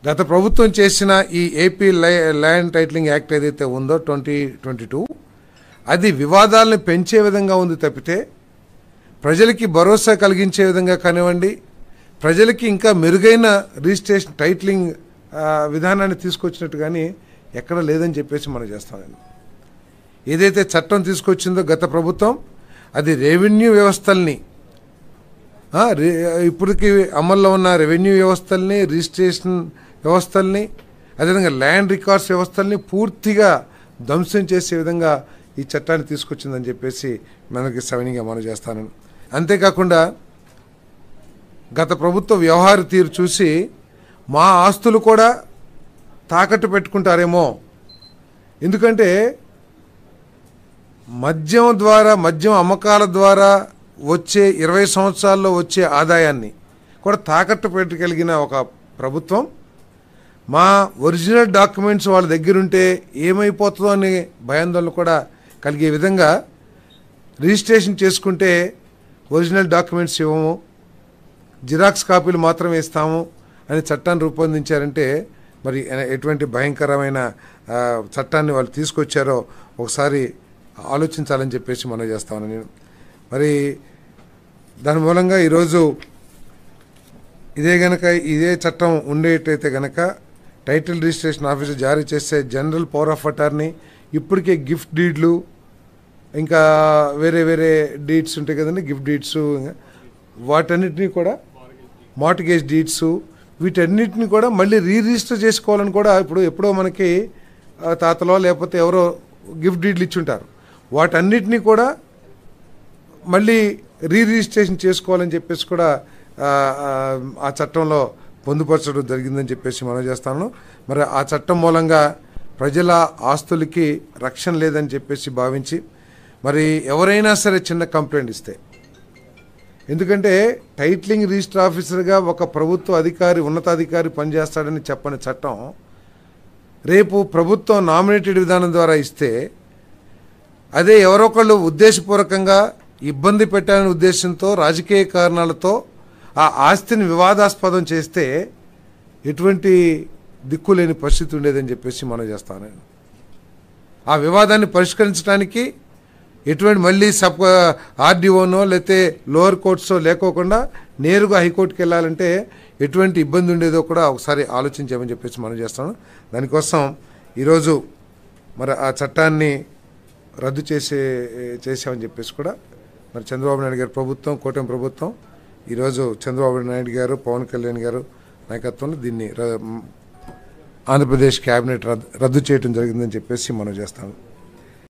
గత ప్రభుత్వం చేసిన ఈ ఏపీ ల్యాండ్ టైటిలింగ్ యాక్ట్ ఏదైతే ఉందో 2022 అది వివాదాలను పెంచే విధంగా ఉంది తప్పితే ప్రజలకి భరోసా కలిగించే విధంగా కానివ్వండి, ప్రజలకి ఇంకా మెరుగైన రిజిస్ట్రేషన్ టైటిలింగ్ విధానాన్ని తీసుకొచ్చినట్టు కానీ ఎక్కడ లేదని చెప్పేసి మనం చేస్తామండి. ఏదైతే చట్టం తీసుకొచ్చిందో గత ప్రభుత్వం అది రెవెన్యూ వ్యవస్థల్ని, ఇప్పటికి అమల్లో ఉన్న రెవెన్యూ వ్యవస్థల్ని, రిజిస్ట్రేషన్ వ్యవస్థల్ని, అదేవిధంగా ల్యాండ్ రికార్డ్స్ వ్యవస్థల్ని పూర్తిగా ధ్వంసం చేసే విధంగా ఈ చట్టాన్ని తీసుకొచ్చిందని చెప్పేసి మనకి సవినీయంగా మనం చేస్తాను. అంతేకాకుండా గత ప్రభుత్వ వ్యవహార తీరు చూసి మా ఆస్తులు కూడా తాకట్టు పెట్టుకుంటారేమో, ఎందుకంటే మద్యం అమ్మకాల ద్వారా వచ్చే 20 సంవత్సరాల్లో వచ్చే ఆదాయాన్ని కూడా తాకట్టు పెట్టగలిగిన ఒక ప్రభుత్వం మా ఒరిజినల్ డాక్యుమెంట్స్ వాళ్ళ దగ్గరుంటే ఏమైపోతుందో అనే భయాందోళన కూడా కలిగే విధంగా రిజిస్ట్రేషన్ చేసుకుంటే ఒరిజినల్ డాక్యుమెంట్స్ ఇవ్వము, జిరాక్స్ కాపీలు మాత్రమే ఇస్తాము అని చట్టాన్ని రూపొందించారంటే మరి ఎటువంటి భయంకరమైన చట్టాన్ని వాళ్ళు తీసుకొచ్చారో ఒకసారి ఆలోచించాలని చెప్పేసి మనం చేస్తామని నేను. మరి దాని మూలంగా ఈరోజు ఇదే చట్టం ఉండేటైతే గనక టైటిల్ రిజిస్ట్రేషన్ ఆఫీసర్ జారీ చేసే జనరల్ పవర్ ఆఫ్ అటార్నీ, ఇప్పటికే గిఫ్ట్ డీడ్లు, ఇంకా వేరే డీడ్స్ ఉంటాయి కదండి, గిఫ్ట్ డీడ్స్, వాటన్నిటినీ కూడా మార్టిగేజ్ డీడ్స్, వీటన్నిటిని కూడా మళ్ళీ రిజిస్టర్ చేసుకోవాలని కూడా ఎప్పుడో మనకి తాతలో లేకపోతే ఎవరో గిఫ్ట్ డీడ్లు ఇచ్చుంటారు, వాటన్నిటినీ కూడా మళ్ళీ రిజిస్ట్రేషన్ చేసుకోవాలని చెప్పేసి కూడా ఆ చట్టంలో పొందుపరచడం జరిగిందని చెప్పేసి మనం చేస్తాను. మరి ఆ చట్టం మూలంగా ప్రజల ఆస్తులకి రక్షణ లేదని చెప్పేసి భావించి మరి ఎవరైనా సరే చిన్న కంప్లైంట్ ఇస్తే, ఎందుకంటే టైటిలింగ్ రిజిస్టర్ ఆఫీసర్గా ఒక ప్రభుత్వ అధికారి, ఉన్నతాధికారి పనిచేస్తాడని చెప్పని చట్టం రేపు ప్రభుత్వం నామినేటెడ్ విధానం ద్వారా ఇస్తే అదే ఎవరొకళ్ళు ఉద్దేశపూర్వకంగా ఇబ్బంది పెట్టాలనే ఉద్దేశంతో రాజకీయ కారణాలతో ఆ ఆస్తిని వివాదాస్పదం చేస్తే ఎటువంటి దిక్కులేని పరిస్థితి ఉండేదని చెప్పేసి మనం చేస్తాను. ఆ వివాదాన్ని పరిష్కరించడానికి ఎటువంటి మళ్ళీ ఆర్డీఓనో లేకపోతే లోవర్ కోర్ట్సో లేకోకుండా నేరుగా హైకోర్టుకి వెళ్ళాలంటే ఎటువంటి ఇబ్బంది ఉండేదో కూడా ఒకసారి ఆలోచించామని చెప్పేసి మనం చేస్తాను. దానికోసం ఈరోజు మరి ఆ చట్టాన్ని రద్దు చేసామని చెప్పేసి కూడా మరి చంద్రబాబు నాయుడు గారి ప్రభుత్వం, కూటమి ప్రభుత్వం ఈరోజు చంద్రబాబు నాయుడు గారు, పవన్ కళ్యాణ్ గారు నాయకత్వంలో దీన్ని ఆంధ్రప్రదేశ్ క్యాబినెట్ రద్దు చేయడం జరిగిందని చెప్పేసి మనం చేస్తాము.